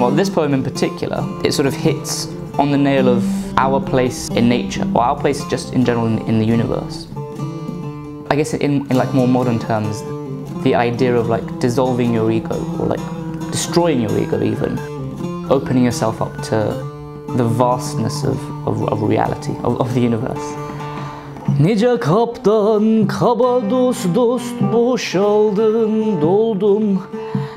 Well, this poem in particular, it sort of hits on the nail of our place in nature, or our place just in general in the universe. I guess in like more modern terms, the idea of like dissolving your ego, or like destroying your ego even, opening yourself up to the vastness of reality, of the universe. Nice Kabdan, kaba, dost, boşaldım, doldum.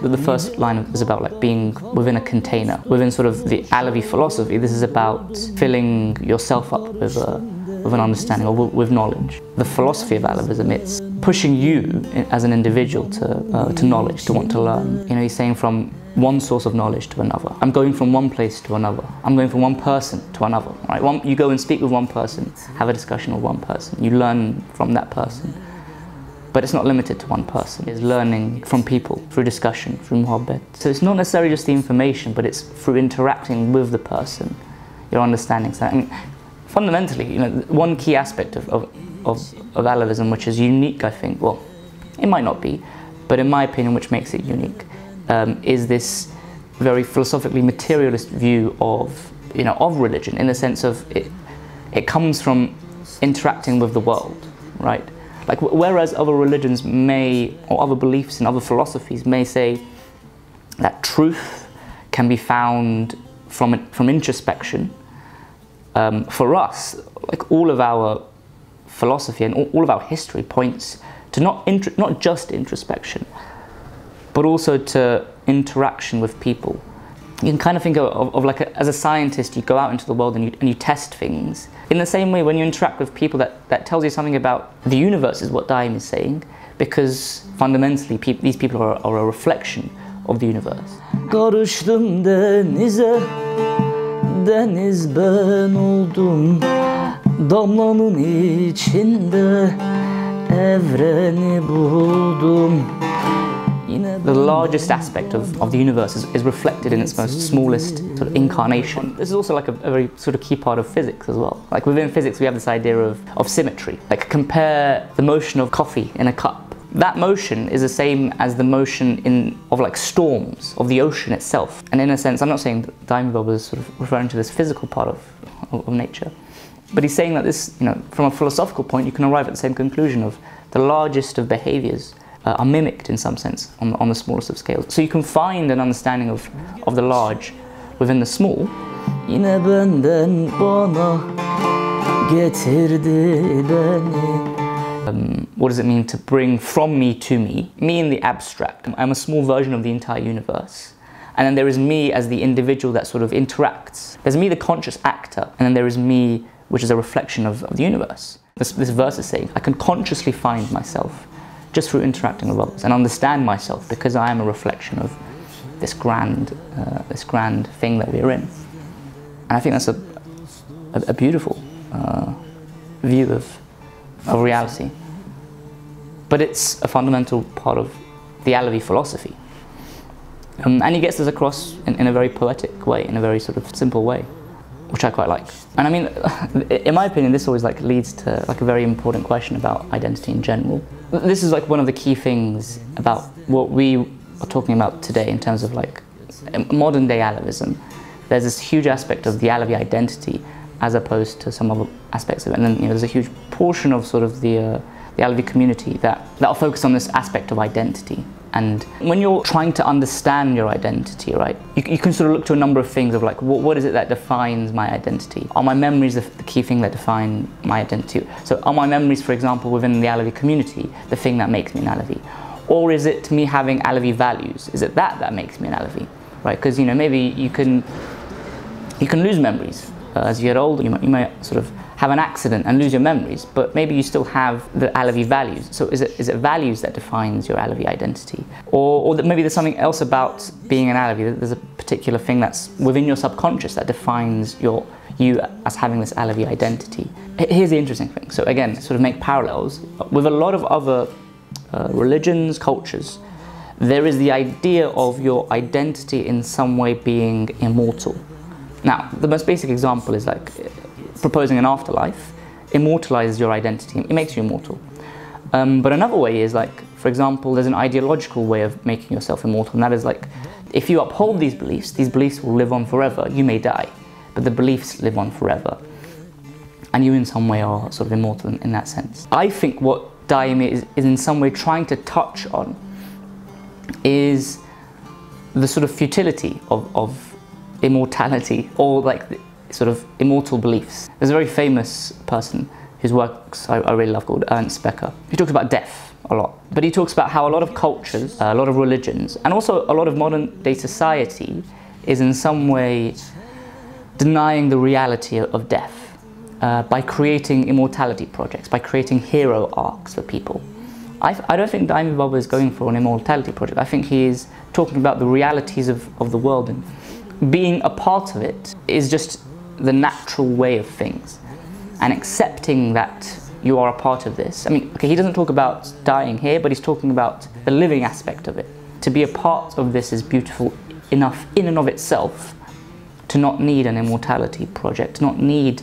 The first line is about like being within a container. Within sort of the Alevi philosophy, this is about filling yourself up with an understanding, or with knowledge. The philosophy of Alevism, it's pushing you as an individual to knowledge, to want to learn. You know, he's saying from one source of knowledge to another. I'm going from one place to another. I'm going from one person to another. Right? You go and speak with one person, have a discussion with one person. You learn from that person. But it's not limited to one person. It's learning from people, through discussion, through muhabbet. So it's not necessarily just the information, but it's through interacting with the person, your understanding. So, I mean, fundamentally, you know, one key aspect of Alevism, which is unique, I think, well, it might not be, but in my opinion, which makes it unique, is this very philosophically materialist view of, you know, of religion, in the sense of it comes from interacting with the world, right? Like, whereas other religions may, or other beliefs and other philosophies may say that truth can be found from introspection, for us, like, all of our philosophy and all of our history points to not just introspection, but also to interaction with people. You can kind of think of like, as a scientist, you go out into the world and you test things. In the same way, when you interact with people, that tells you something about the universe, is what Daimi is saying, because fundamentally these people are a reflection of the universe. Karıştım denize, deniz ben oldum, damlanın içinde, evreni buldum. The largest aspect of the universe is reflected in its most smallest sort of incarnation. This is also like a very sort of key part of physics as well. Like, within physics we have this idea of symmetry. Like, compare the motion of coffee in a cup. That motion is the same as the motion of like storms, of the ocean itself. And in a sense, I'm not saying that Daimi was sort of referring to this physical part of nature, but he's saying that this, you know, from a philosophical point, you can arrive at the same conclusion of the largest of behaviors are mimicked in some sense on the smallest of scales. So you can find an understanding of the large within the small. Yine benden, bana, getirdi, beni. What does it mean to bring from me to me? Me in the abstract. I'm a small version of the entire universe. And then there is me as the individual that sort of interacts. There's me, the conscious actor, and then there is me, which is a reflection of the universe. This verse is saying, I can consciously find myself just through interacting with others, and understand myself because I am a reflection of this grand thing that we're in. And I think that's a beautiful view of reality. But it's a fundamental part of the Alevi philosophy. And he gets this across in a very poetic way, in a very sort of simple way, which I quite like. And I mean, in my opinion, this always like leads to like a very important question about identity in general. This is like one of the key things about what we are talking about today in terms of like modern day Alevism. There's this huge aspect of the Alevi identity as opposed to some other aspects of it. And then, you know, there's a huge portion of sort of the Alevi community that are focused on this aspect of identity. And when you're trying to understand your identity, right, you can sort of look to a number of things of like, what is it that defines my identity? Are my memories the key thing that define my identity? So are my memories, for example, within the Alevi community, the thing that makes me an Alevi? Or is it me having Alevi values? Is it that makes me an Alevi, right? Because, you know, maybe you can lose memories as you get older. You might sort of have an accident and lose your memories, but maybe you still have the Alevi values. So is it values that defines your Alevi identity? Or that maybe there's something else about being an Alevi, there's a particular thing that's within your subconscious that defines you as having this Alevi identity. Here's the interesting thing. So again, sort of make parallels. With a lot of other religions, cultures, there is the idea of your identity in some way being immortal. Now, the most basic example is like proposing an afterlife immortalizes your identity. It makes you immortal. But another way is like, for example, there's an ideological way of making yourself immortal, and that is like If you uphold these beliefs will live on forever. You may die, but the beliefs live on forever. And you in some way are sort of immortal in that sense. I think what Daimi is in some way trying to touch on is the sort of futility of immortality, or like the sort of immortal beliefs. There's a very famous person whose works I really love called Ernst Becker. He talks about death a lot, but he talks about how a lot of cultures, a lot of religions, and also a lot of modern day society is in some way denying the reality of death by creating immortality projects, by creating hero arcs for people. I don't think Daimi Baba is going for an immortality project. I think he is talking about the realities of the world, and being a part of it is just the natural way of things, and accepting that you are a part of this. I mean, okay, he doesn't talk about dying here, but he's talking about the living aspect of it. To be a part of this is beautiful enough in and of itself to not need an immortality project, to not need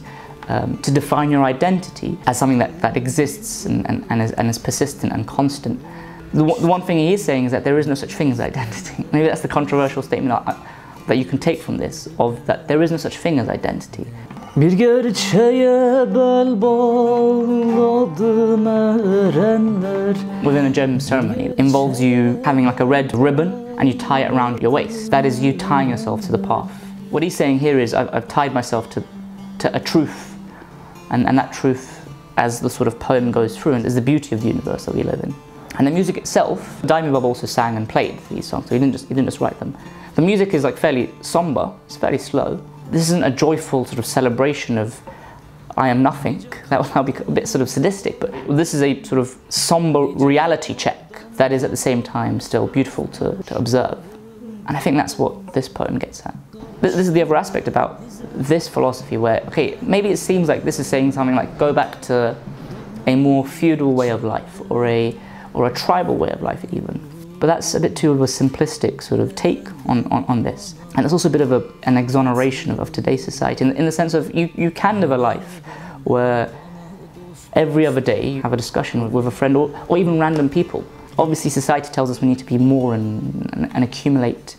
to define your identity as something that exists and is persistent and constant. The one thing he is saying is that there is no such thing as identity. Maybe that's the controversial statement that you can take from this, of that there is no such thing as identity. Bir gerçeğe bel bağladım erenler. Within a German ceremony, it involves you having like a red ribbon and you tie it around your waist. That is you tying yourself to the path. What he's saying here is I've tied myself to a truth, and that truth, as the sort of poem goes through, and is the beauty of the universe that we live in. And the music itself, Daimi Baba also sang and played these songs, so he didn't just write them. The music is like fairly somber, it's fairly slow. This isn't a joyful sort of celebration of I am nothing. That would be a bit sort of sadistic, but this is a sort of somber reality check that is at the same time still beautiful to observe. And I think that's what this poem gets at. This is the other aspect about this philosophy where, okay, maybe it seems like this is saying something like go back to a more feudal way of life, or a tribal way of life even. But that's a bit too of a simplistic sort of take on this. And it's also a bit of an exoneration of today's society, in the sense of you can live a life where every other day you have a discussion with a friend, or even random people. Obviously society tells us we need to be more and accumulate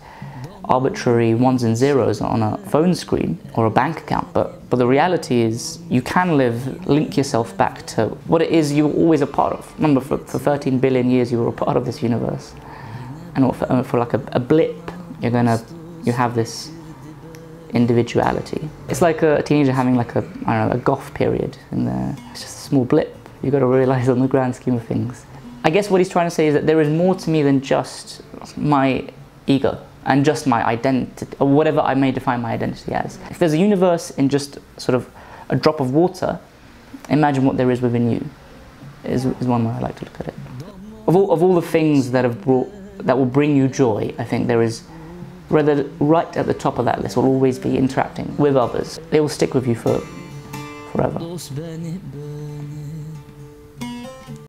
arbitrary ones and zeros on a phone screen or a bank account, but the reality is you can link yourself back to what it is you were always a part of. Remember, for 13 billion years you were a part of this universe, and for like a blip you have this individuality. It's like a teenager having like a goth period, and it's just a small blip. You've got to realize on the grand scheme of things. I guess what he's trying to say is that there is more to me than just my ego and just my identity, or whatever I may define my identity as. If there's a universe in just sort of a drop of water, imagine what there is within you, is one way I like to look at it. Of all the things that will bring you joy, I think there is, rather right at the top of that list will always be interacting with others. They will stick with you forever.